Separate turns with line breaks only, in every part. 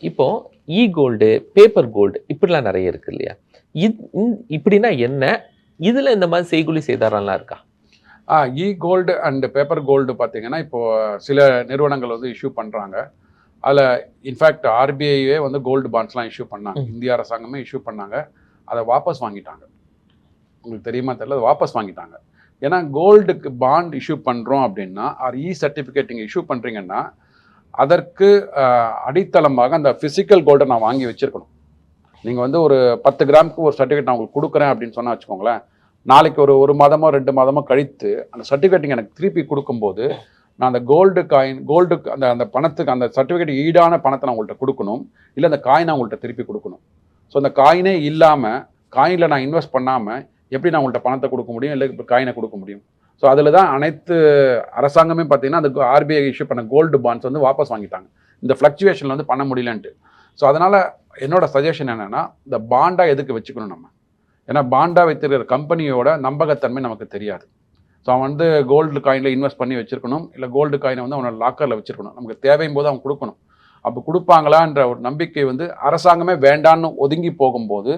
இப்போ gold, paper gold இப்படிலாம் நெறைய இருக்கு இல்லையா? இப்படின்னா என்ன? இதுல இந்த மாதிரி செய்கூலி சேதாரம்லாம் இருக்கா?
கோல்டு அண்ட் பேப்பர் கோல்டு பார்த்தீங்கன்னா, இப்போ சில நிறுவனங்கள் வந்து இஷ்யூ பண்றாங்க. அதில இன்ஃபேக்ட் ஆர்பிஐயே வந்து கோல்டு பாண்ட்ஸ்லாம் இஷ்யூ பண்ணாங்க. இந்திய அரசாங்கமே இஷ்யூ பண்ணாங்க. அத வாபஸ் வாங்கிட்டாங்க. உங்களுக்கு தெரியுமா தெரியல. அத வாபஸ் வாங்கிட்டாங்க. ஏன்னா கோல்டுக்கு பாண்ட் இஷ்யூ பண்றோம் அப்படின்னா, சர்டிஃபிகேட் நீங்க இஷ்யூ பண்றீங்கன்னா, அதற்கு அடித்தளமாக அந்த பிசிக்கல் கோல்ட நான் வாங்கி வச்சிருக்கணும். நீங்க வந்து ஒரு 10 கிராமுக்கு ஒரு சர்டிஃபிகேட் நான் உங்களுக்கு குடுக்குறேன் அப்படின்னு சொன்னா வச்சுக்கோங்களேன். நாளைக்கு ஒரு மாதமோ 2 மாதமோ கழித்து அந்த சர்டிஃபிகேட் நீங்க எனக்கு திருப்பி குடுக்கும்போது, நான் அந்த கோல்டுக்கு அந்த பணத்துக்கு அந்த சர்டிஃபிகேட் ஈடான பணத்தை நான் உங்கள்ட்ட குடுக்கணும். இல்ல அந்த காயின உங்கள்ட்ட திருப்பி குடுக்கணும். ஸோ அந்த காயினே இல்லாம, காயின்ல நான் இன்வெஸ்ட் பண்ணாம எப்படி நான் உங்கள்ட்ட பணத்தை குடுக்க முடியும்? இல்ல காயின குடுக்க முடியும்? ஸோ அதில தான் அனைத்து அரசாங்கமே பார்த்தீங்கன்னா, அந்த ஆர்பிஐ இஷ்யூ பண்ண கோல்டு பாண்ட்ஸ் வந்து வாபஸ் வாங்கிட்டாங்க. இந்த ஃப்ளக்சுவேஷன்ல வந்து பண்ண முடியலன்ட்டு. ஸோ அதனால என்னோட சஜஷன் என்னன்னா, இந்த பாண்டா எதுக்கு வச்சுக்கணும் நம்ம? ஏன்னா பாண்டா வைத்திருக்கிற கம்பெனியோட நம்பகத்தன்மை நமக்கு தெரியாது. ஸோ அவன் வந்து கோல்டு காயினில் இன்வெஸ்ட் பண்ணி வச்சிருக்கணும். இல்லை கோல்டு காயினை வந்து அவனோட லாக்கரில் வச்சிருக்கணும். நமக்கு தேவையும் போது அவன் கொடுக்கணும். அப்போ கொடுப்பாங்களான்ற ஒரு நம்பிக்கை வந்து அரசாங்கமே வேண்டான்னு ஒதுங்கி போகும்போது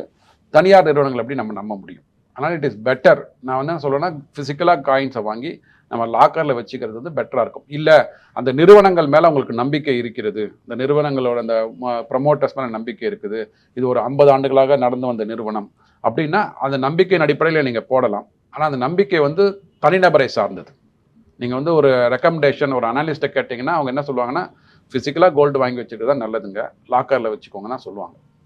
தனியார் நிறுவனங்கள் எப்படி நம்ம நம்ப முடியும்? அதனால் இட் இஸ் பெட்டர். நான் வந்து என்ன சொல்கிறேன்னா, ஃபிசிக்கலாக காயின்ஸை வாங்கி நம்ம லாக்கரில் வச்சுக்கிறது வந்து பெட்டராக இருக்கும். இல்லை அந்த நிறுவனங்கள் மேலே உங்களுக்கு நம்பிக்கை இருக்கிறது, இந்த நிறுவனங்களோட அந்த ப்ரமோட்டர்ஸ் மேலே நம்பிக்கை இருக்குது, இது ஒரு 50 ஆண்டுகளாக நடந்து வந்த நிறுவனம் அப்படின்னா அந்த நம்பிக்கையின் அடிப்படையில் நீங்கள் போடலாம். ஆனால் அந்த நம்பிக்கை வந்து தனிநபரை சார்ந்தது. நீங்கள் வந்து ஒரு ரெக்கமெண்டேஷன் ஒரு அனாலிஸ்ட்டை கேட்டிங்கன்னா அவங்க என்ன சொல்லுவாங்கன்னா, ஃபிசிக்கலாக கோல்டு வாங்கி வச்சுக்கிறது தான் நல்லதுங்க, லாக்கரில் வச்சுக்கோங்கன்னா சொல்லுவாங்க.